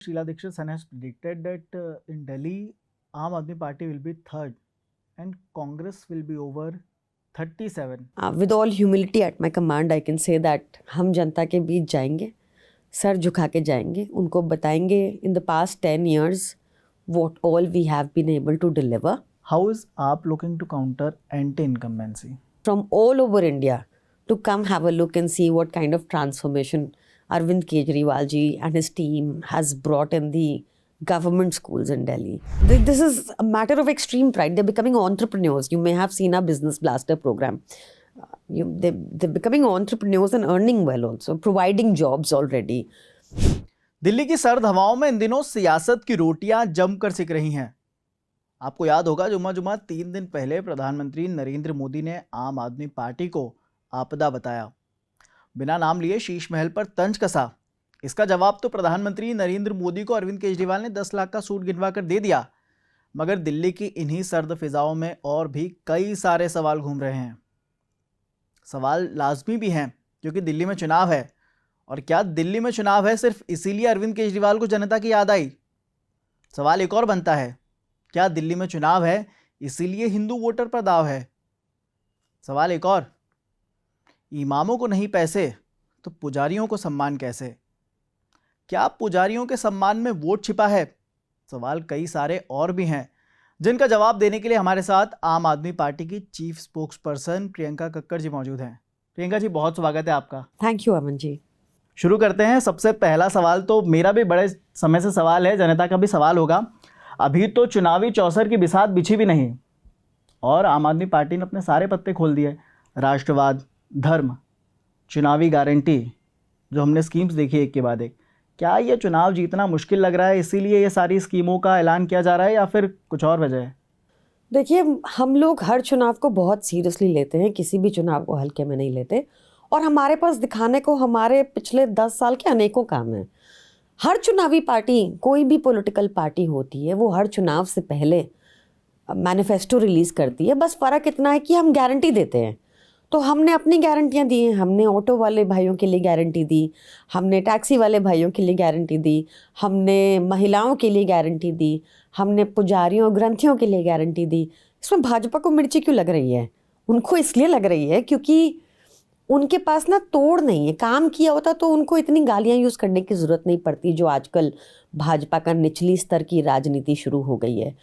Sheila Dikshit San has predicted that in Delhi, Aam Aadmi Party will be third and Congress will be over 37. With all humility at my command, I can say that हम जनता के बीच जाएंगे, sir झुका के जाएंगे, उनको बताएंगे in the past 10 years what all we have been able to deliver. How is AAP looking to counter anti-incumbency? From all over India to come have a look and see what kind of transformation Arvind Kejriwal ji and his team has brought in the government schools in Delhi. This is a matter of extreme pride. They're becoming entrepreneurs. You may have seen our Business Blaster program. They're becoming entrepreneurs and earning well also, providing jobs already. Delhi की सर्द हवाओं में इन दिनों सियासत की रोटियां जमकर सिक रही हैं। आपको याद होगा जुम्मा 3 दिन पहले प्रधानमंत्री नरेंद्र मोदी ने आम आदमी पार्टी को आपदा बताया, बिना नाम लिए शीश महल पर तंज कसा। इसका जवाब तो प्रधानमंत्री नरेंद्र मोदी को अरविंद केजरीवाल ने 10 लाख का सूट गिनवा कर दे दिया। मगर दिल्ली की इन्हीं सर्द फिजाओं में और भी कई सारे सवाल घूम रहे हैं। सवाल लाजमी भी हैं क्योंकि दिल्ली में चुनाव है। और क्या दिल्ली में चुनाव है सिर्फ इसीलिए अरविंद केजरीवाल को जनता की याद आई? सवाल एक और बनता है, क्या दिल्ली में चुनाव है इसीलिए हिंदू वोटर पर दाव है? सवाल एक और, इमामों को नहीं पैसे तो पुजारियों को सम्मान कैसे? क्या पुजारियों के सम्मान में वोट छिपा है? सवाल कई सारे और भी हैं जिनका जवाब देने के लिए हमारे साथ आम आदमी पार्टी की chief spokesperson Priyanka Kakkar ji मौजूद हैं। प्रियंका जी, बहुत स्वागत है आपका। Thank you Aman ji. शुरू करते हैं। सबसे पहला सवाल तो मेरा भी बड़े समय से सवाल है, जनता का भी सवाल होगा। अभी तो चुनावी चौसर की बिसात बिछी भी नहीं और आम आदमी पार्टी ने अपने सारे पत्ते खोल दिए। राष्ट्रवाद, धर्म, चुनावी गारंटी, जो हमने स्कीम्स देखी एक के बाद एक। क्या ये चुनाव जीतना मुश्किल लग रहा है इसीलिए ये सारी स्कीमों का ऐलान किया जा रहा है या फिर कुछ और वजह है? देखिए, हम लोग हर चुनाव को बहुत सीरियसली लेते हैं, किसी भी चुनाव को हल्के में नहीं लेते। और हमारे पास दिखाने को हमारे पिछले 10 साल के अनेकों काम हैं। हर चुनावी पार्टी, कोई भी पॉलिटिकल पार्टी होती है, वो हर चुनाव से पहले मैनिफेस्टो रिलीज़ करती है। बस फ़र्क इतना है कि हम गारंटी देते हैं। तो हमने अपनी गारंटियाँ दी हैं। हमने ऑटो वाले भाइयों के लिए गारंटी दी, हमने टैक्सी वाले भाइयों के लिए गारंटी दी, हमने महिलाओं के लिए गारंटी दी, हमने पुजारियों और ग्रंथियों के लिए गारंटी दी। इसमें भाजपा को मिर्ची क्यों लग रही है? उनको इसलिए लग रही है क्योंकि उनके पास ना तोड़ नहीं है। काम किया होता तो उनको इतनी गालियाँ यूज़ करने की ज़रूरत नहीं पड़ती जो आजकल भाजपा का निचली स्तर की राजनीति शुरू हो गई है।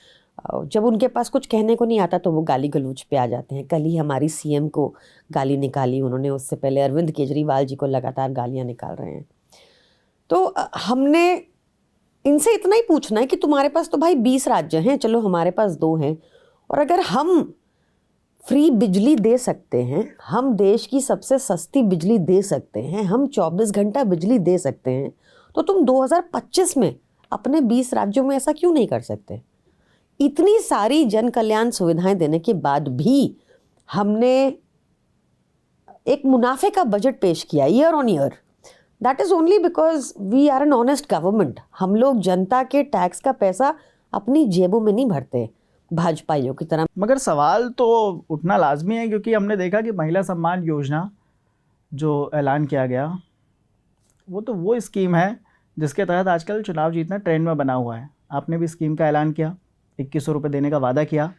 जब उनके पास कुछ कहने को नहीं आता तो वो गाली गलौज पे आ जाते हैं। कल ही हमारी सीएम को गाली निकाली उन्होंने, उससे पहले अरविंद केजरीवाल जी को लगातार गालियाँ निकाल रहे हैं। तो हमने इनसे इतना ही पूछना है कि तुम्हारे पास तो भाई 20 राज्य हैं, चलो हमारे पास 2 हैं। और अगर हम फ्री बिजली दे सकते हैं, हम देश की सबसे सस्ती बिजली दे सकते हैं, हम 24 घंटा बिजली दे सकते हैं, तो तुम 2025 में अपने 20 राज्यों में ऐसा क्यों नहीं कर सकते? इतनी सारी जन कल्याण सुविधाएं देने के बाद भी हमने एक मुनाफे का बजट पेश किया year on year. That is only because we are an honest government. हम लोग जनता के टैक्स का पैसा अपनी जेबों में नहीं भरते भाजपाइयों की तरह। मगर सवाल तो उठना लाजमी है क्योंकि हमने देखा कि महिला सम्मान योजना जो ऐलान किया गया वो स्कीम है जिसके तहत आजकल चुनाव जीतना ट्रेंड में बना हुआ है। आपने भी स्कीम का ऐलान किया, 2100 रुपये देने का वादा किया,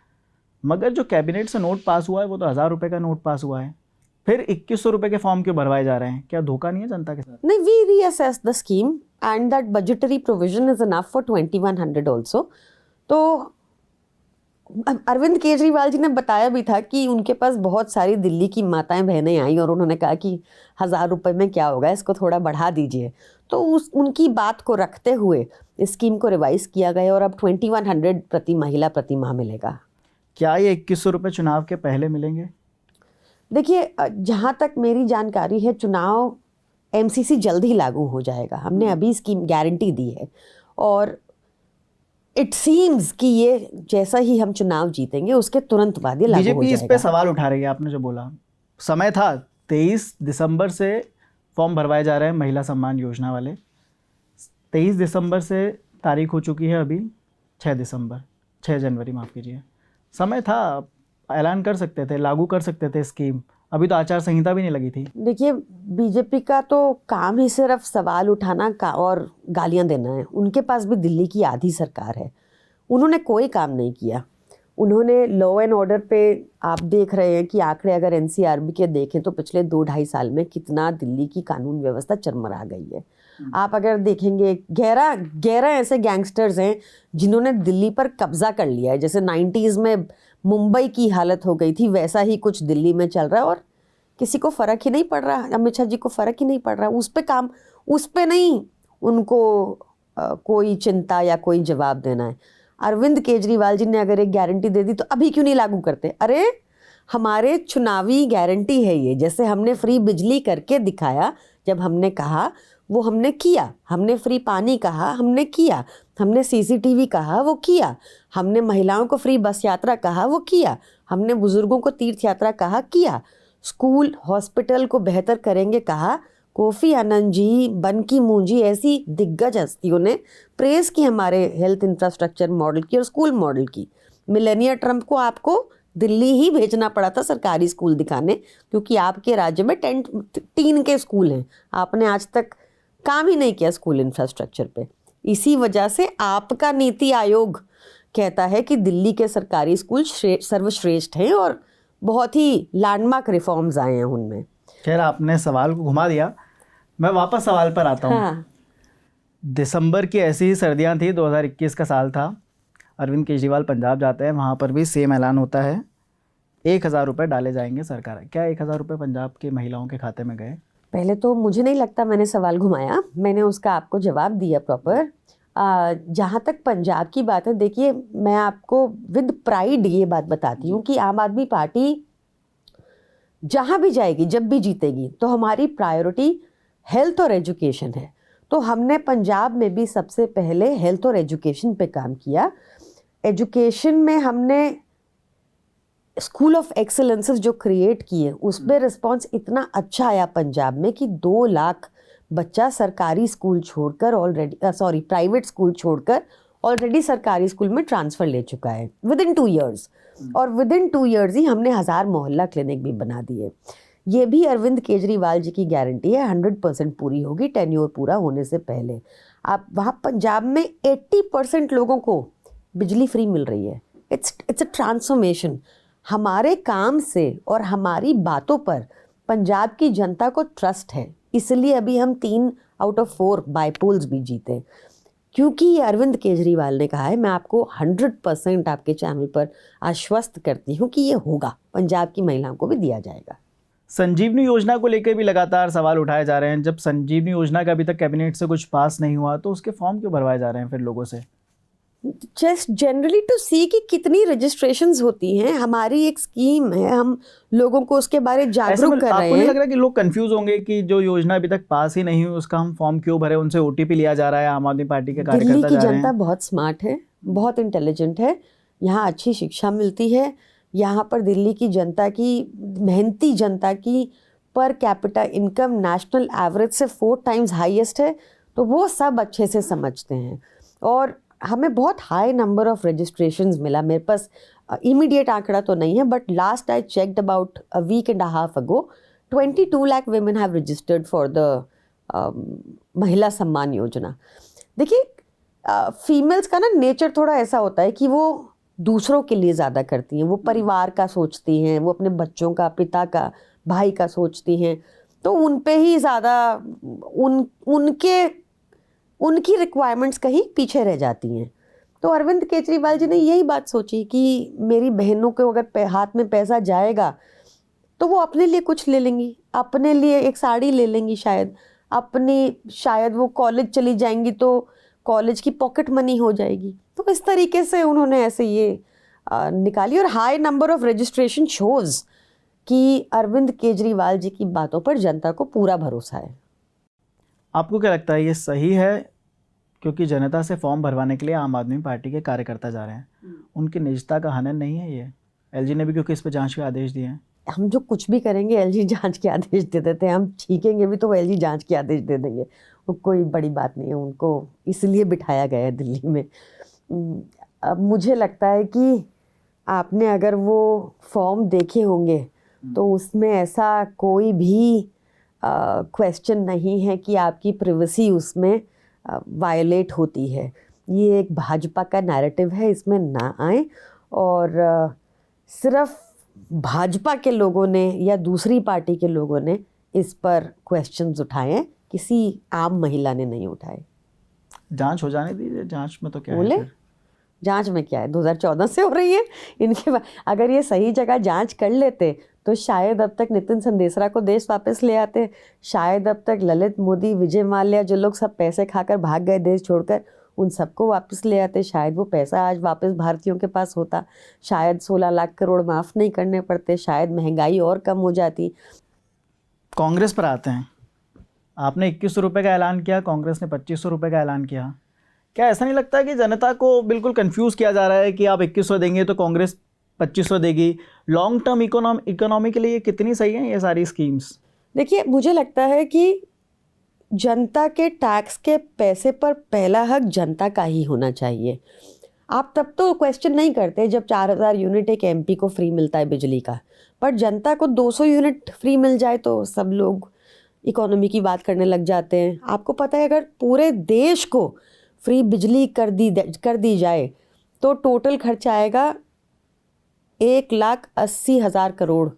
मगर जो कैबिनेट से नोट पास हुआ है वो तो 1000 रुपये का नोट पास हुआ है। फिर 2100 रुपये के फॉर्म क्यों भरवाए जा रहे हैं? क्या धोखा नहीं है जनता के साथ? नहीं, we reassess the scheme and that budgetary provision is enough for 2100 also. तो अरविंद केजरीवाल जी ने बताया भी था कि उनके पास बहुत सारी दिल्ली की माताएं बहनें आई और उन्होंने कहा कि 1000 रुपये में क्या होगा, इसको थोड़ा बढ़ा दीजिए। तो उनकी बात को रखते हुए इस स्कीम को रिवाइज किया गया और अब 2100 प्रति महिला प्रति माह मिलेगा। क्या ये 2100 रुपये चुनाव के पहले मिलेंगे? देखिए, जहाँ तक मेरी जानकारी है, चुनाव एमसीसी जल्द ही लागू हो जाएगा। हमने अभी स्कीम गारंटी दी है और इट सीम्स कि ये जैसा ही हम चुनाव जीतेंगे उसके तुरंत बाद ये लागू हो बीजेपी जाएगा। इस पे सवाल उठा रही है। आपने जो बोला, समय था 23 दिसंबर से फॉर्म भरवाए जा रहे हैं महिला सम्मान योजना वाले। 23 दिसंबर से तारीख हो चुकी है अभी 6 जनवरी, माफ़ कीजिए। समय था, ऐलान कर सकते थे, लागू कर सकते थे स्कीम। अभी तो आचार संहिता भी नहीं लगी थी। देखिए, बीजेपी का तो काम ही सिर्फ सवाल उठाना का और गालियां देना है। उनके पास भी दिल्ली की आधी सरकार है, उन्होंने कोई काम नहीं किया। उन्होंने लॉ एंड ऑर्डर पे, आप देख रहे हैं कि आंकड़े अगर एनसीआरबी के देखें तो पिछले 2-2.5 साल में कितना दिल्ली की कानून व्यवस्था चरमरा गई है। आप अगर देखेंगे 11 ऐसे गैंगस्टर्स हैं जिन्होंने दिल्ली पर कब्जा कर लिया है। जैसे 90s में मुंबई की हालत हो गई थी, वैसा ही कुछ दिल्ली में चल रहा है और किसी को फ़र्क ही नहीं पड़ रहा। अमित शाह जी को फ़र्क ही नहीं पड़ रहा उस पे नहीं उनको कोई चिंता या कोई जवाब देना है। अरविंद केजरीवाल जी ने अगर एक गारंटी दे दी तो अभी क्यों नहीं लागू करते? अरे हमारे चुनावी गारंटी है ये। जैसे हमने फ्री बिजली करके दिखाया, जब हमने कहा वो हमने किया। हमने फ्री पानी कहा, हमने किया। हमने सीसीटीवी कहा, वो किया। हमने महिलाओं को फ्री बस यात्रा कहा, वो किया। हमने बुजुर्गों को तीर्थ यात्रा कहा, किया। स्कूल हॉस्पिटल को बेहतर करेंगे कहा। कोफी आनंद जी, बन की मून जी, ऐसी दिग्गज हस्तियों ने प्रेस की हमारे हेल्थ इंफ्रास्ट्रक्चर मॉडल की और स्कूल मॉडल की। मिलेनिया ट्रम्प को आपको दिल्ली ही भेजना पड़ा था सरकारी स्कूल दिखाने, क्योंकि आपके राज्य में टीन के स्कूल हैं। आपने आज तक काम ही नहीं किया स्कूल इंफ्रास्ट्रक्चर पे। इसी वजह से आपका नीति आयोग कहता है कि दिल्ली के सरकारी स्कूल सर्वश्रेष्ठ हैं और बहुत ही लैंडमार्क रिफॉर्म्स आए हैं उनमें। खैर, आपने सवाल को घुमा दिया, मैं वापस सवाल पर आता हूँ। हाँ। दिसंबर की ऐसी ही सर्दियाँ थी, 2021 का साल था। अरविंद केजरीवाल पंजाब जाते हैं, वहाँ पर भी सेम ऐलान होता है, 1,000 रुपये डाले जाएंगे सरकार। क्या 1,000 रुपये पंजाब की महिलाओं के खाते में गए? पहले तो मुझे नहीं लगता मैंने सवाल घुमाया, मैंने उसका आपको जवाब दिया प्रॉपर। जहाँ तक पंजाब की बात है, देखिए मैं आपको विद प्राइड ये बात बताती हूँ कि आम आदमी पार्टी जहाँ भी जाएगी, जब भी जीतेगी, तो हमारी प्रायोरिटी हेल्थ और एजुकेशन है। तो हमने पंजाब में भी सबसे पहले हेल्थ और एजुकेशन पे काम किया। एजुकेशन में हमने स्कूल ऑफ एक्सेलेंसेस जो क्रिएट किए, उस पर रिस्पॉन्स इतना अच्छा आया पंजाब में कि 2 लाख बच्चा सरकारी स्कूल छोड़कर प्राइवेट स्कूल छोड़कर ऑलरेडी सरकारी स्कूल में ट्रांसफ़र ले चुका है विदिन 2 ईयर्स। और विदिन 2 ईयर्स ही हमने 1000 मोहल्ला क्लिनिक भी बना दिए। ये भी अरविंद केजरीवाल जी की गारंटी है, 100% पूरी होगी टेन्योर पूरा होने से पहले। आप वहाँ पंजाब में 80% लोगों को बिजली फ्री मिल रही है। It's a transformation. हमारे काम से और हमारी बातों पर पंजाब की जनता को ट्रस्ट है, इसलिए अभी हम 3 आउट ऑफ 4 बाईपोल्स भी जीते, क्योंकि ये अरविंद केजरीवाल ने कहा है। मैं आपको 100% आपके चैनल पर आश्वस्त करती हूँ कि ये होगा, पंजाब की महिलाओं को भी दिया जाएगा। संजीवनी योजना को लेकर भी लगातार सवाल उठाए जा रहे हैं। जब संजीवनी योजना का अभी तक कैबिनेट से कुछ पास नहीं हुआ, तो उसके फॉर्म क्यों भरवाए जा रहे हैं फिर लोगों से? जस्ट जनरली टू सी कि कितनी रजिस्ट्रेशंस होती हैं। हमारी एक स्कीम है, हम लोगों को उसके बारे में जागरूक कर रहे आपको नहीं हैं। लग रहा कि लोग कंफ्यूज होंगे कि जो योजना अभी तक पास ही नहीं हुई उसका हम फॉर्म क्यों भरे? उनसे ओटीपी लिया जा रहा है, आम आदमी पार्टी के दिल्ली कार्यकर्ता की जा रहे जनता हैं। बहुत स्मार्ट है, बहुत इंटेलिजेंट है, यहाँ अच्छी शिक्षा मिलती है। यहाँ पर दिल्ली की जनता की, मेहनती जनता की per capita income national average से 4 टाइम्स हाईएस्ट है। तो वो सब अच्छे से समझते हैं और हमें बहुत हाई नंबर ऑफ रजिस्ट्रेशंस मिला। मेरे पास इमीडिएट आंकड़ा तो नहीं है, but last I checked about a week and a half ago 22 lakh women have registered for the महिला सम्मान योजना। देखिए, फीमेल्स का ना नेचर थोड़ा ऐसा होता है कि वो दूसरों के लिए ज़्यादा करती हैं, वो परिवार का सोचती हैं, वो अपने बच्चों का, पिता का, भाई का सोचती हैं। तो उन पे ही ज़्यादा उनकी रिक्वायरमेंट्स कहीं पीछे रह जाती हैं। तो अरविंद केजरीवाल जी ने यही बात सोची कि मेरी बहनों को अगर हाथ में पैसा जाएगा तो वो अपने लिए कुछ ले लेंगी, अपने लिए एक साड़ी ले लेंगी, शायद वो कॉलेज चली जाएंगी तो कॉलेज की पॉकेट मनी हो जाएगी। तो इस तरीके से उन्होंने ऐसे ये निकाली और high number of registration shows कि अरविंद केजरीवाल जी की बातों पर जनता को पूरा भरोसा है। आपको क्या लगता है ये सही है? क्योंकि जनता से फॉर्म भरवाने के लिए आम आदमी पार्टी के कार्यकर्ता जा रहे हैं, उनकी निजता का हनन नहीं है ये? एलजी ने भी क्योंकि इस पर जांच के आदेश दिए हैं। हम जो कुछ भी करेंगे एलजी जांच के आदेश दे देते हैं, हम छीकेंगे भी तो वो एलजी जांच के आदेश दे देंगे, वो कोई बड़ी बात नहीं है। उनको इसलिए बिठाया गया है दिल्ली में। अब मुझे लगता है कि आपने अगर वो फॉर्म देखे होंगे तो उसमें ऐसा कोई भी क्वेश्चन नहीं है कि आपकी प्राइवेसी उसमें वायलेट होती है। ये एक भाजपा का नैरेटिव है, इसमें ना आए। और सिर्फ भाजपा के लोगों ने या दूसरी पार्टी के लोगों ने इस पर क्वेश्चंस उठाए हैं, किसी आम महिला ने नहीं उठाए। जांच हो जाने दीजिए, जांच में तो क्या है बोले फिर? जांच में क्या है, 2014 से हो रही है इनके अगर ये सही जगह जांच कर लेते तो शायद अब तक नितिन संदेशरा को देश वापस ले आते, शायद अब तक ललित मोदी, विजय माल्या, जो लोग सब पैसे खाकर भाग गए देश छोड़कर, उन सबको वापस ले आते, शायद वो पैसा आज वापस भारतीयों के पास होता, शायद 16 लाख करोड़ माफ़ नहीं करने पड़ते, शायद महंगाई और कम हो जाती। कांग्रेस पर आते हैं। आपने 2100 रुपये का ऐलान किया, कांग्रेस ने 2500 रुपये का ऐलान किया। क्या ऐसा नहीं लगता कि जनता को बिल्कुल कंफ्यूज किया जा रहा है कि आप 2100 देंगे तो कांग्रेस 2500 देगी? लॉन्ग टर्म इकोनॉमी के लिए कितनी सही है ये सारी स्कीम्स? देखिए, मुझे लगता है कि जनता के टैक्स के पैसे पर पहला हक जनता का ही होना चाहिए। आप तब तो क्वेश्चन नहीं करते जब 4000 यूनिट एक एमपी को फ्री मिलता है बिजली का, पर जनता को 200 यूनिट फ्री मिल जाए तो सब लोग इकोनॉमी की बात करने लग जाते हैं। आपको पता है, अगर पूरे देश को फ्री बिजली कर दी जाए तो टोटल खर्चा आएगा 1,80,000 करोड़।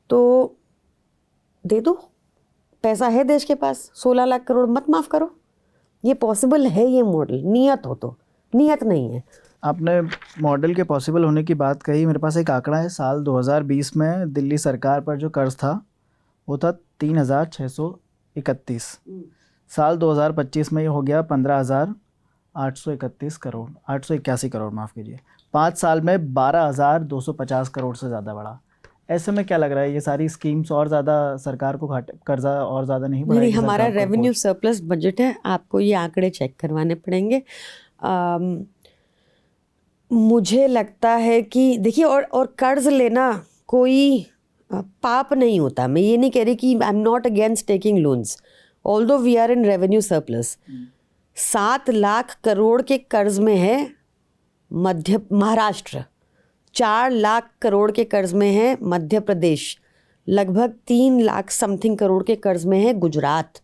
तो दे दो, पैसा है देश के पास, 16 लाख करोड़ मत माफ़ करो। ये पॉसिबल है, ये मॉडल, नियत हो तो, नियत नहीं है। आपने मॉडल के पॉसिबल होने की बात कही। मेरे पास एक आंकड़ा है, साल 2020 में दिल्ली सरकार पर जो कर्ज था वो था 3,631। साल 2025 में ये हो गया 15,831 करोड़, 881 करोड़ माफ़ कीजिए। 5 साल में 12,250 करोड़ से ज़्यादा बढ़ा। ऐसे में क्या लग रहा है, ये सारी स्कीम्स और ज़्यादा सरकार को कर्जा और ज़्यादा नहीं बढ़ाएगी? नहीं, हमारा रेवेन्यू सरप्लस बजट है, आपको ये आंकड़े चेक करवाने पड़ेंगे। मुझे लगता है कि देखिए, और कर्ज लेना कोई पाप नहीं होता। मैं ये नहीं कह रही कि I am not against taking loans, although we are in revenue surplus. 7 lakh crore के कर्ज में है महाराष्ट्र, 4 लाख करोड़ के कर्ज में है मध्य प्रदेश, लगभग 3 लाख समथिंग करोड़ के कर्ज में है गुजरात।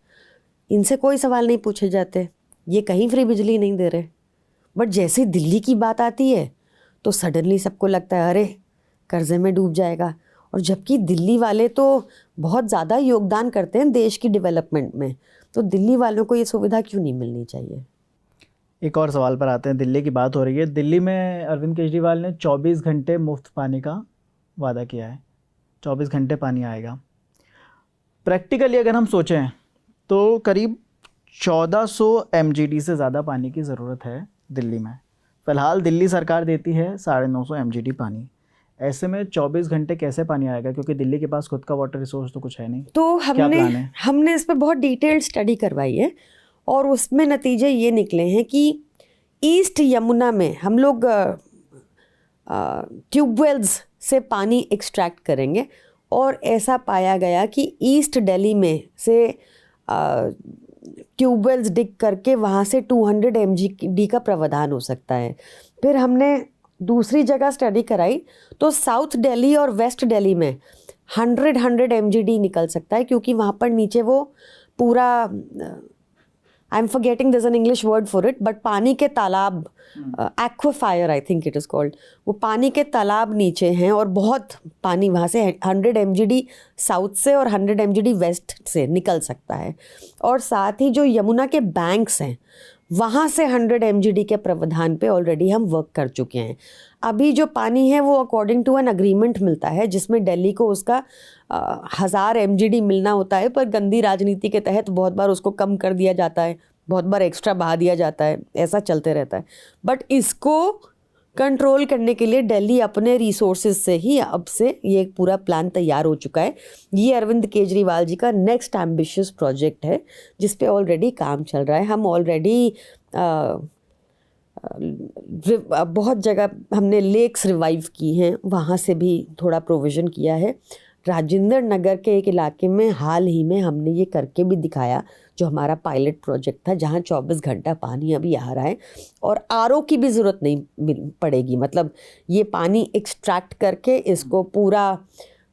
इनसे कोई सवाल नहीं पूछे जाते, ये कहीं फ्री बिजली नहीं दे रहे। बट जैसे दिल्ली की बात आती है तो सडनली सबको लगता है अरे कर्जे में डूब जाएगा। और जबकि दिल्ली वाले तो बहुत ज़्यादा योगदान करते हैं देश की डेवलपमेंट में, तो दिल्ली वालों को ये सुविधा क्यों नहीं मिलनी चाहिए? एक और सवाल पर आते हैं। दिल्ली की बात हो रही है। दिल्ली में अरविंद केजरीवाल ने 24 घंटे मुफ्त पानी का वादा किया है, 24 घंटे पानी आएगा। प्रैक्टिकली अगर हम सोचें तो करीब 1400 MGD से ज़्यादा पानी की ज़रूरत है दिल्ली में। फ़िलहाल दिल्ली सरकार देती है 950 MGD पानी। ऐसे में 24 घंटे कैसे पानी आएगा, क्योंकि दिल्ली के पास खुद का वाटर रिसोर्स तो कुछ है नहीं। तो हमने इस पर बहुत डिटेल्ड स्टडी करवाई है और उसमें नतीजे ये निकले हैं कि ईस्ट यमुना में हम लोग ट्यूबवेल्स से पानी एक्सट्रैक्ट करेंगे और ऐसा पाया गया कि ईस्ट दिल्ली में से ट्यूबवेल्स डिग करके वहाँ से 200 MGD का प्रावधान हो सकता है। फिर हमने दूसरी जगह स्टडी कराई तो साउथ दिल्ली और वेस्ट दिल्ली में 100 MGD निकल सकता है, क्योंकि वहाँ पर नीचे वो पूरा I am forgetting this an English word for it, but पानी के तालाब, aquifer I think it is called, वो पानी के तालाब नीचे हैं और बहुत पानी वहाँ से 100 MGD साउथ से और 100 MGD वेस्ट से निकल सकता है। और साथ ही जो यमुना के बैंक्स हैं वहाँ से 100 MGD के प्रावधान पे ऑलरेडी हम वर्क कर चुके हैं। अभी जो पानी है वो अकॉर्डिंग टू एन अग्रीमेंट मिलता है जिसमें दिल्ली को उसका 1000 MGD मिलना होता है, पर गंदी राजनीति के तहत बहुत बार उसको कम कर दिया जाता है, बहुत बार एक्स्ट्रा बहा दिया जाता है, ऐसा चलते रहता है। बट इसको कंट्रोल करने के लिए दिल्ली अपने रिसोर्सेज से ही अब से ये एक पूरा प्लान तैयार हो चुका है। ये अरविंद केजरीवाल जी का नेक्स्ट एम्बिशियस प्रोजेक्ट है जिस पे ऑलरेडी काम चल रहा है। हम ऑलरेडी बहुत जगह हमने लेक्स रिवाइव की हैं, वहाँ से भी थोड़ा प्रोविज़न किया है। राजेंद्र नगर के एक इलाके में हाल ही में हमने ये करके भी दिखाया, जो हमारा पायलट प्रोजेक्ट था, जहाँ 24 घंटा पानी अभी आ रहा है और आरओ की भी ज़रूरत नहीं पड़ेगी। मतलब ये पानी एक्सट्रैक्ट करके इसको पूरा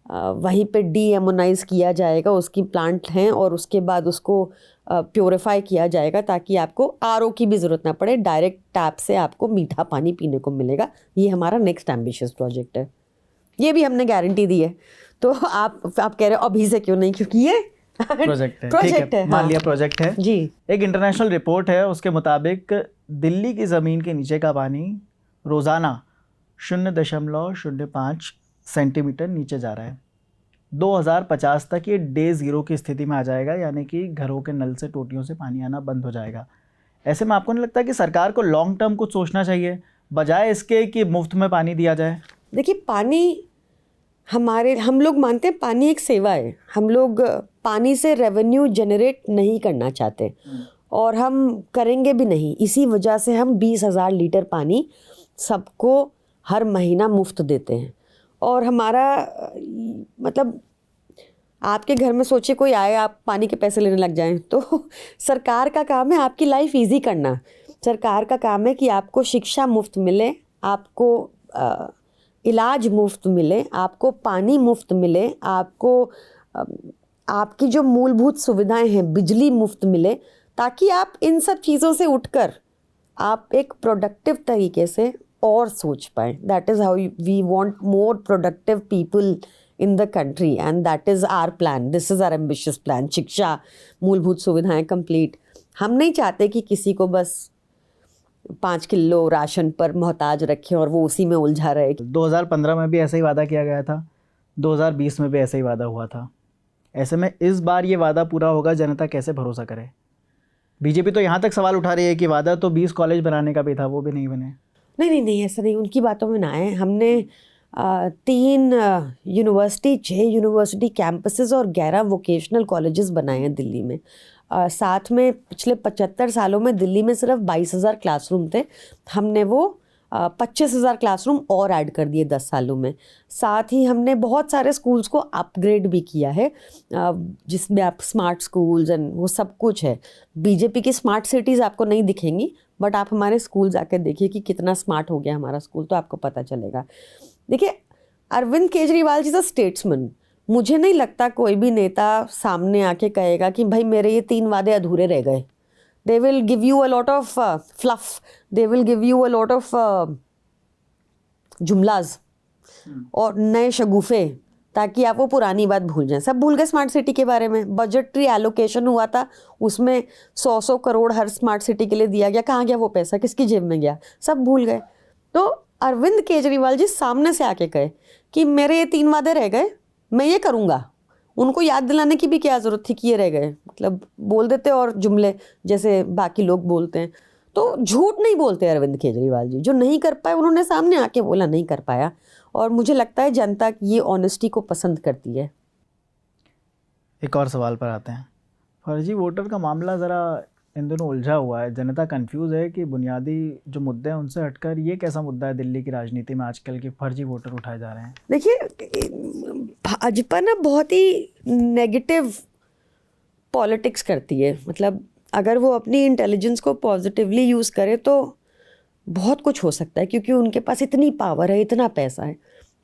वहीं पे डीएमोनाइज किया जाएगा, उसकी प्लांट हैं, और उसके बाद उसको प्योरीफाई किया जाएगा ताकि आपको आरओ की भी ज़रूरत ना पड़े, डायरेक्ट टैप से आपको मीठा पानी पीने को मिलेगा। ये हमारा नेक्स्ट एम्बिशियस प्रोजेक्ट है, ये भी हमने गारंटी दी है। तो आप कह रहे हो अभी से क्यों नहीं, क्योंकि ये प्रोजेक्ट है, प्रोजेक्ट है, मान हाँ। लिया प्रोजेक्ट है जी। एक इंटरनेशनल रिपोर्ट है, उसके मुताबिक दिल्ली की ज़मीन के नीचे का पानी रोज़ाना 0.05 सेंटीमीटर नीचे जा रहा है। 2050 तक ये डे ज़ीरो की स्थिति में आ जाएगा, यानी कि घरों के नल से, टोटियों से पानी आना बंद हो जाएगा। ऐसे में आपको नहीं लगता कि सरकार को लॉन्ग टर्म कुछ सोचना चाहिए, बजाय इसके कि मुफ्त में पानी दिया जाए? देखिए, पानी हम लोग मानते हैं पानी एक सेवा है। हम लोग पानी से रेवेन्यू जनरेट नहीं करना चाहते और हम करेंगे भी नहीं। इसी वजह से हम 20,000 लीटर पानी सबको हर महीना मुफ्त देते हैं। और हमारा मतलब आपके घर में सोचिए कोई आए, आप पानी के पैसे लेने लग जाएं, तो सरकार का काम है आपकी लाइफ इजी करना। सरकार का काम है कि आपको शिक्षा मुफ्त मिले, आपको इलाज मुफ्त मिले, आपको पानी मुफ्त मिले, आपको आपकी जो मूलभूत सुविधाएं हैं, बिजली मुफ्त मिले, ताकि आप इन सब चीज़ों से उठकर आप एक प्रोडक्टिव तरीके से और सोच पाएँ। That is how we want more productive people in the country and that is our plan, this is our ambitious plan. शिक्षा, मूलभूत सुविधाएं कंप्लीट। हम नहीं चाहते कि किसी को बस 5 किलो राशन पर मोहताज रखें और वो उसी में उलझा रहे। 2015 में भी ऐसा ही वादा किया गया था, 2020 में भी ऐसा ही वादा हुआ था। ऐसे में इस बार ये वादा पूरा होगा, जनता कैसे भरोसा करे? बीजेपी तो यहाँ तक सवाल उठा रही है कि वादा तो 20 कॉलेज बनाने का भी था, वो भी नहीं बने। नहीं, ऐसा नहीं, उनकी बातों में ना आए। हमने 3 यूनिवर्सिटी, 6 यूनिवर्सिटी कैंपसेस और 11 वोकेशनल कॉलेजेस बनाए हैं दिल्ली में। साथ में पिछले 75 सालों में दिल्ली में सिर्फ 22,000 क्लासरूम थे, हमने वो 25,000 क्लासरूम और ऐड कर दिए 10 सालों में। साथ ही हमने बहुत सारे स्कूल्स को अपग्रेड भी किया है, जिसमें आप स्मार्ट स्कूल्स एंड वो सब कुछ है। बीजेपी की स्मार्ट सिटीज़ आपको नहीं दिखेंगी, बट आप हमारे स्कूल जाकर देखिए कि कितना स्मार्ट हो गया हमारा स्कूल, तो आपको पता चलेगा। देखिए, Arvind Kejriwal ji is a statesman. मुझे नहीं लगता कोई भी नेता सामने आके कहेगा कि भाई मेरे ये 3 वादे अधूरे रह गए। They will give you a lot of fluff. They will give you a lot of जुमलाज और नए शगुफे, ताकि आप वो पुरानी बात भूल जाएं। सब भूल गए स्मार्ट सिटी के बारे में। बजटरी एलोकेशन हुआ था, उसमें 100 करोड़ हर स्मार्ट सिटी के लिए दिया गया। कहाँ गया वो पैसा, किसकी जेब में गया, सब भूल गए। तो अरविंद केजरीवाल जी सामने से आके कहे कि मेरे ये 3 वादे रह गए, मैं ये करूँगा। उनको याद दिलाने की भी क्या ज़रूरत थी कि ये रह गए। मतलब बोल देते और जुमले जैसे बाकी लोग बोलते हैं। तो झूठ नहीं बोलते अरविंद केजरीवाल जी। जो नहीं कर पाए उन्होंने सामने आके बोला नहीं कर पाया, और मुझे लगता है जनता ये ऑनेस्टी को पसंद करती है। एक और सवाल पर आते हैं। फर्जी वोटर का मामला ज़रा इन दोनों उलझा हुआ है, जनता कंफ्यूज है कि बुनियादी जो मुद्दे हैं उनसे हटकर ये कैसा मुद्दा है दिल्ली की राजनीति में आजकल के फर्जी वोटर उठाए जा रहे हैं। देखिए, भाजपा ना बहुत ही नेगेटिव पॉलिटिक्स करती है। मतलब अगर वो अपनी इंटेलिजेंस को पॉजिटिवली यूज़ करे तो बहुत कुछ हो सकता है, क्योंकि उनके पास इतनी पावर है, इतना पैसा है।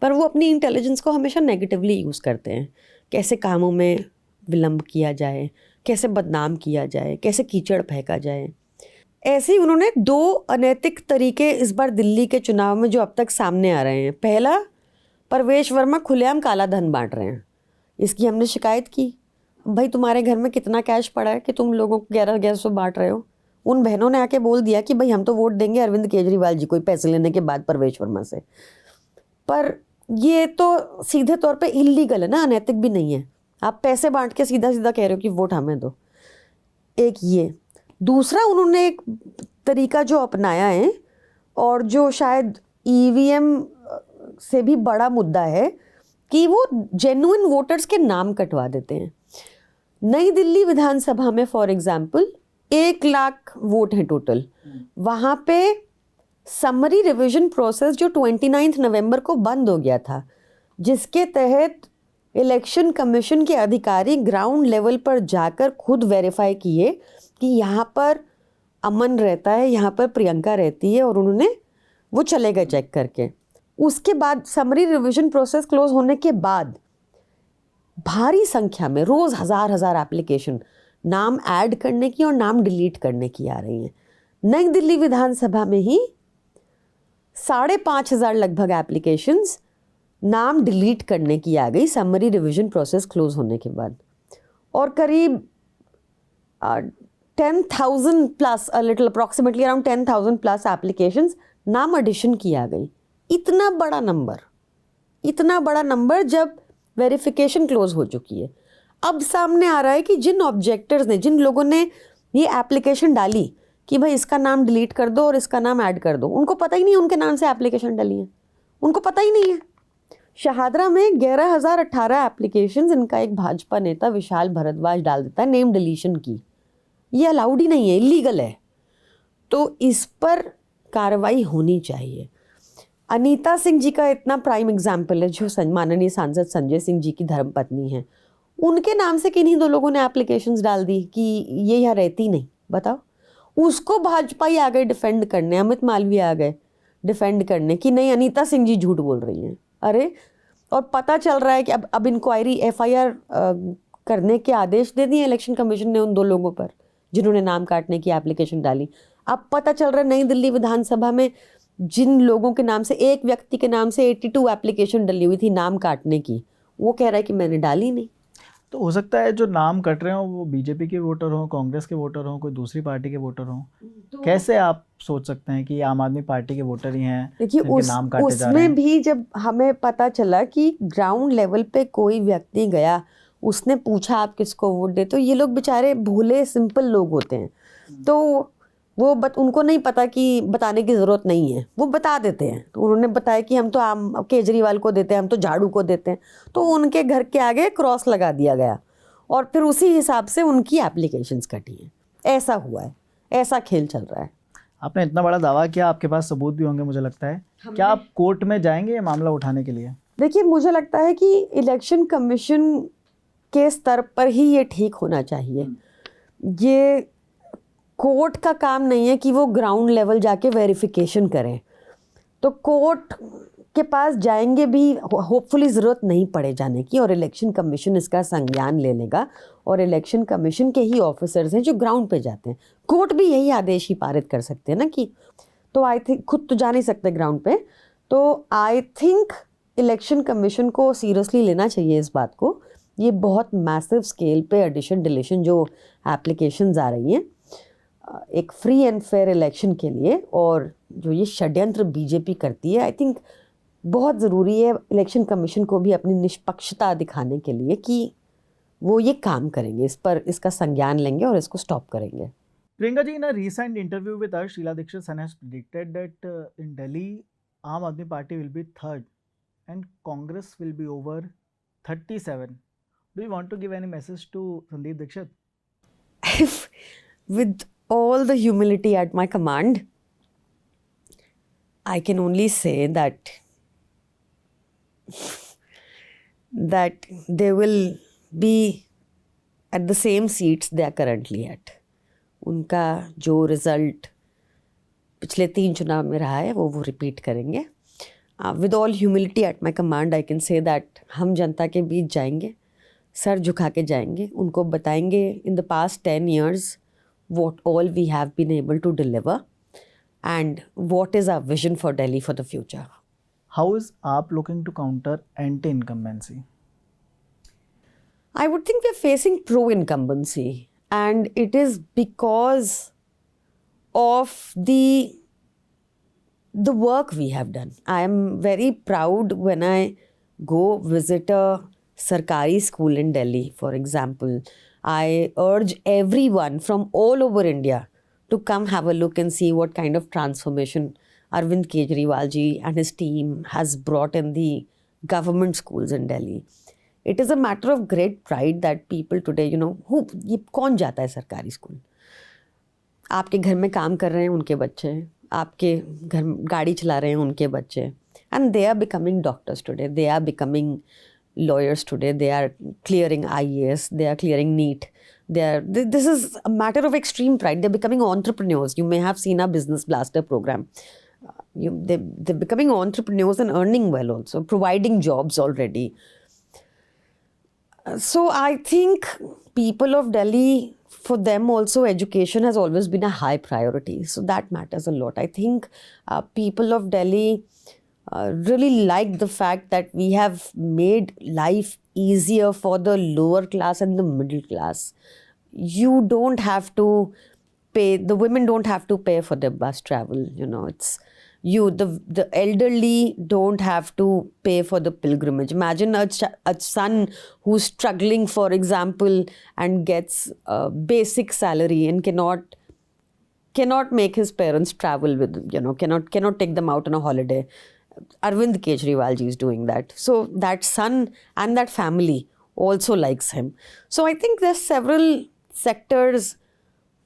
पर वो अपनी इंटेलिजेंस को हमेशा नेगेटिवली यूज़ करते हैं। कैसे कामों में विलम्ब किया जाए, कैसे बदनाम किया जाए, कैसे कीचड़ फेंका जाए। ऐसे ही उन्होंने 2 अनैतिक तरीके इस बार दिल्ली के चुनाव में जो अब तक सामने आ रहे हैं। पहला, परवेश वर्मा खुलेआम काला धन बांट रहे हैं। इसकी हमने शिकायत की, भाई तुम्हारे घर में कितना कैश पड़ा है कि तुम लोगों को 1100 बांट रहे हो। उन बहनों ने आके बोल दिया कि भाई हम तो वोट देंगे अरविंद केजरीवाल जी को पैसे लेने के बाद परवेश वर्मा से। पर ये तो सीधे तौर पे इलीगल है ना, अनैतिक भी नहीं है। आप पैसे बांट के सीधा सीधा कह रहे हो कि वोट हमें दो। एक ये। दूसरा, उन्होंने एक तरीका जो अपनाया है और जो शायद ईवीएम से भी बड़ा मुद्दा है, कि वो जेन्युइन वोटर्स के नाम कटवा देते हैं। नई दिल्ली विधानसभा में फॉर एग्जाम्पल 1 लाख वोट हैं टोटल। वहाँ पे समरी रिवीजन प्रोसेस जो 29 नवंबर को बंद हो गया था, जिसके तहत इलेक्शन कमीशन के अधिकारी ग्राउंड लेवल पर जाकर खुद वेरीफाई किए कि यहाँ पर अमन रहता है, यहाँ पर प्रियंका रहती है, और उन्होंने वो चले गए चेक करके। उसके बाद समरी रिवीजन प्रोसेस क्लोज होने के बाद भारी संख्या में रोज़ हज़ार एप्लीकेशन नाम ऐड करने की और नाम डिलीट करने की आ रही हैं। नई दिल्ली विधानसभा में ही 5,500 लगभग एप्लीकेशंस नाम डिलीट करने की आ गई समरी रिवीजन प्रोसेस क्लोज होने के बाद, और करीब 10,000 plus, little approximately around 10,000 plus applications नाम एडिशन की आ गई। इतना बड़ा नंबर जब वेरिफिकेशन क्लोज हो चुकी है। अब सामने आ रहा है कि जिन ऑब्जेक्टर्स ने, जिन लोगों ने ये एप्लीकेशन डाली कि भाई इसका नाम डिलीट कर दो और इसका नाम ऐड कर दो, उनको पता ही नहीं उनके नाम से एप्लीकेशन डली है, उनको पता ही नहीं है। शहादरा में 11,018 एप्लीकेशंस इनका एक भाजपा नेता विशाल भारद्वाज डाल देता है नेम डिलीशन की। ये अलाउड ही नहीं है, इलीगल है। तो इस पर कार्रवाई होनी चाहिए। अनीता सिंह जी का इतना प्राइम एग्जाम्पल है, जो माननीय सांसद संजय सिंह जी की धर्मपत्नी हैं। उनके नाम से किन्हीं 2 लोगों ने एप्लीकेशंस डाल दी कि ये यहाँ रहती नहीं, बताओ। उसको भाजपा ही आ गए डिफेंड करने, अमित मालवीय आ गए डिफेंड करने कि नहीं अनीता सिंह जी झूठ बोल रही हैं। अरे, और पता चल रहा है कि अब इंक्वायरी FIR करने के आदेश दे दिए इलेक्शन कमीशन ने उन 2 लोगों पर जिन्होंने नाम काटने की एप्लीकेशन डाली। अब पता चल रहा है नई दिल्ली विधानसभा में जिन लोगों के नाम से, एक व्यक्ति के नाम से 82 एप्लीकेशन डली हुई थी नाम काटने की, वो कह रहा है कि मैंने डाली नहीं। तो हो सकता है जो नाम कट रहे हो वो बीजेपी के वोटर हों, कांग्रेस के वोटर हों, कोई दूसरी पार्टी के वोटर हों। तो कैसे आप सोच सकते हैं कि ये आम आदमी पार्टी के वोटर ही हैं देखिए, जिनके नाम काटे जा रहे उसमें हैं? भी जब हमें पता चला कि ग्राउंड लेवल पे कोई व्यक्ति गया, उसने पूछा आप किसको वोट दे, तो ये लोग बेचारे भोले सिंपल लोग होते हैं, तो वो उनको नहीं पता कि बताने की ज़रूरत नहीं है, वो बता देते हैं। तो उन्होंने बताया कि हम तो आम केजरीवाल को देते हैं, हम तो झाड़ू को देते हैं, तो उनके घर के आगे क्रॉस लगा दिया गया और फिर उसी हिसाब से उनकी एप्लीकेशंस कटी हैं। ऐसा हुआ है, ऐसा खेल चल रहा है। आपने इतना बड़ा दावा किया, आपके पास सबूत भी होंगे मुझे लगता है। क्या आप कोर्ट में जाएंगे ये मामला उठाने के लिए? देखिए, मुझे लगता है कि इलेक्शन कमीशन के स्तर पर ही ये ठीक होना चाहिए। ये कोर्ट का काम नहीं है कि वो ग्राउंड लेवल जाके वेरिफिकेशन करें। तो कोर्ट के पास जाएंगे भी होपफुली ज़रूरत नहीं पड़े जाने की, और इलेक्शन कमीशन इसका संज्ञान ले लेगा, और इलेक्शन कमीशन के ही ऑफिसर्स हैं जो ग्राउंड पे जाते हैं। कोर्ट भी यही आदेश ही पारित कर सकते हैं ना कि, तो आई थिंक खुद तो जा नहीं सकते ग्राउंड पे, तो आई थिंक इलेक्शन कमीशन को सीरियसली लेना चाहिए इस बात को। ये बहुत मैसिव स्केल पे एडिशन डिलीशन जो एप्लीकेशंस आ रही हैं एक फ्री एंड फेयर इलेक्शन के लिए, और जो ये षड्यंत्र बीजेपी करती है, आई थिंक बहुत ज़रूरी है इलेक्शन कमीशन को भी अपनी निष्पक्षता दिखाने के लिए कि वो ये काम करेंगे, इस पर इसका संज्ञान लेंगे और इसको स्टॉप करेंगे। Priyanka ji, in a recent interview with us, Sheila Dikshit Sen has predicted that in Delhi, Aam Aadmi Party will be third and Congress will be over 37. Do you want to give any message to Sandeep Dikshit? With all the humility at my command, I can only say that they will be at the same seats they are currently at. उनका जो result पिछले 3 चुनाव में रहा है वो repeat करेंगे। With all humility at my command I can say that हम जनता के बीच जाएंगे, सर झुका के जाएंगे, उनको बताएंगे in the past 10 years what all we have been able to deliver and what is our vision for Delhi for the future. How is AAP looking to counter anti-incumbency? I would think we're facing pro-incumbency, and it is because of the work we have done. I am very proud when I go visit a Sarkari school in Delhi, for example. I urge everyone from all over India to come have a look and see what kind of transformation Arvind Kejriwal ji and his team has brought in the government schools in Delhi. It is a matter of great pride that people today, ये कौन जाता है सरकारी school? आपके घर में काम कर रहे हैं उनके बच्चे, आपके घर गाड़ी चला रहे हैं उनके बच्चे, and they are becoming doctors today. They are becoming lawyers today. They are clearing IAS, they are clearing NEET. This is a matter of extreme pride. They're becoming entrepreneurs. You may have seen our Business Blaster program. They're becoming entrepreneurs and earning well also, providing jobs already. So I think people of Delhi, for them also education has always been a high priority. So that matters a lot. I think people of Delhi really like the fact that we have made life easier for the lower class and the middle class. You don't have to pay, the women don't have to pay for their bus travel, you know, it's the elderly don't have to pay for the pilgrimage. Imagine a son who's struggling, for example, and gets a basic salary and cannot make his parents travel with, you know, cannot take them out on a holiday. Arvind Kejriwal ji is doing that. So that son and that family also likes him. So I think there's several sectors,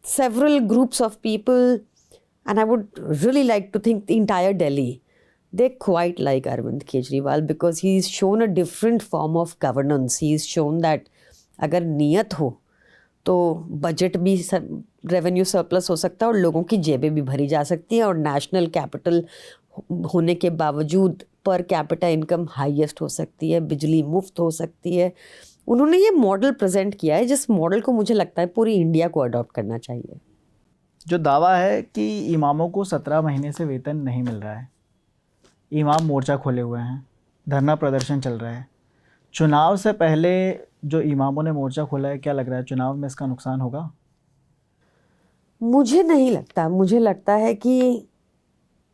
several groups of people, and I would really like to think the entire Delhi, they quite like Arvind Kejriwal because he's shown a different form of governance. He's shown that अगर नियत हो तो budget भी revenue surplus हो सकता है और लोगों की जेबें भी भरी जा सकती हैं और नेशनल कैपिटल होने के बावजूद पर कैपिटा इनकम हाईएस्ट हो सकती है, बिजली मुफ्त हो सकती है. उन्होंने ये मॉडल प्रेजेंट किया है जिस मॉडल को मुझे लगता है पूरी इंडिया को अडॉप्ट करना चाहिए. जो दावा है कि इमामों को 17 महीने से वेतन नहीं मिल रहा है, इमाम मोर्चा खोले हुए हैं, धरना प्रदर्शन चल रहा है. चुनाव से पहले जो इमामों ने मोर्चा खोला है, क्या लग रहा है चुनाव में इसका नुकसान होगा? मुझे नहीं लगता. मुझे लगता है कि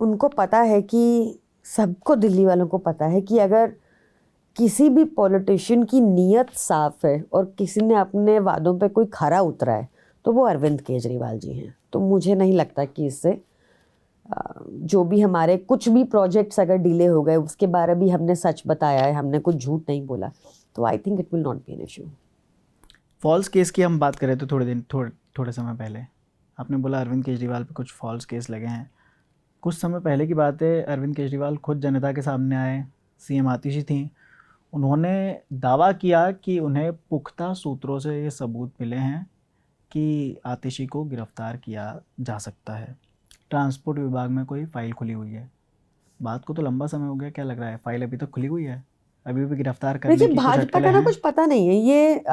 उनको पता है कि सबको, दिल्ली वालों को पता है कि अगर किसी भी पॉलिटिशियन की नीयत साफ है और किसी ने अपने वादों पे कोई खरा उतरा है तो वो अरविंद केजरीवाल जी हैं. तो मुझे नहीं लगता कि इससे जो भी हमारे कुछ भी प्रोजेक्ट्स अगर डिले हो गए उसके बारे भी हमने सच बताया है, हमने कुछ झूठ नहीं बोला, तो I think it will not be an issue. False case की हम बात करें तो थोड़े समय पहले आपने बोला अरविंद केजरीवाल पे कुछ फॉल्स केस लगे हैं. कुछ समय पहले की बात है, अरविंद केजरीवाल खुद जनता के सामने आए, सीएम आतिशी थी, उन्होंने दावा किया कि उन्हें पुख्ता सूत्रों से ये सबूत मिले हैं कि आतिशी को गिरफ्तार किया जा सकता है. ट्रांसपोर्ट विभाग में कोई फ़ाइल खुली हुई है. बात को तो लंबा समय हो गया, क्या लग रहा है फाइल अभी तक खुली हुई है? अभी भी गिरफ्तार करने की भाजपा का ना कुछ पता नहीं है. ये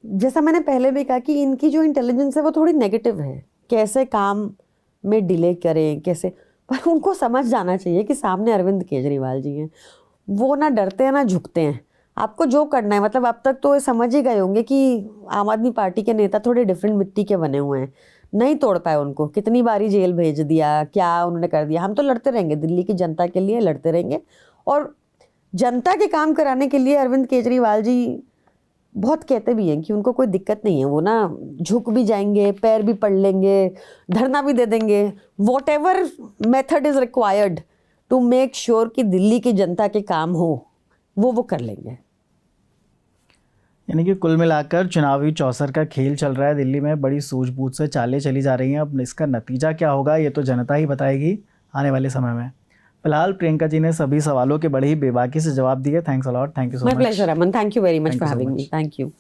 जैसा मैंने पहले भी कहा कि इनकी जो इंटेलिजेंस है वो थोड़ी नेगेटिव है. कैसे काम में डिले करें, कैसे, पर उनको समझ जाना चाहिए कि सामने अरविंद केजरीवाल जी हैं. वो ना डरते हैं ना झुकते हैं. आपको जो करना है, मतलब अब तक तो समझ ही गए होंगे कि आम आदमी पार्टी के नेता थोड़े डिफरेंट मिट्टी के बने हुए हैं. नहीं तोड़ पाए उनको, कितनी बारी जेल भेज दिया, क्या उन्होंने कर दिया. हम तो लड़ते रहेंगे, दिल्ली की जनता के लिए लड़ते रहेंगे. और जनता के काम कराने के लिए अरविंद केजरीवाल जी बहुत कहते भी हैं कि उनको कोई दिक्कत नहीं है. वो ना झुक भी जाएंगे, पैर भी पड़ लेंगे, धरना भी दे देंगे. Whatever method is required to make sure कि दिल्ली की जनता के काम हो, वो कर लेंगे. यानी कि कुल मिलाकर चुनावी चौसर का खेल चल रहा है दिल्ली में. बड़ी सूझबूझ से चालें चली जा रही हैं. अब इसका नतीजा क्या होगा ये तो जनता ही बताएगी आने वाले समय में. फिलहाल प्रियंका जी ने सभी सवालों के बड़े ही बेबाकी से जवाब दिए. Thanks a lot. Thank you so much. My pleasure Aman. Thank you very much for having me. Thank you.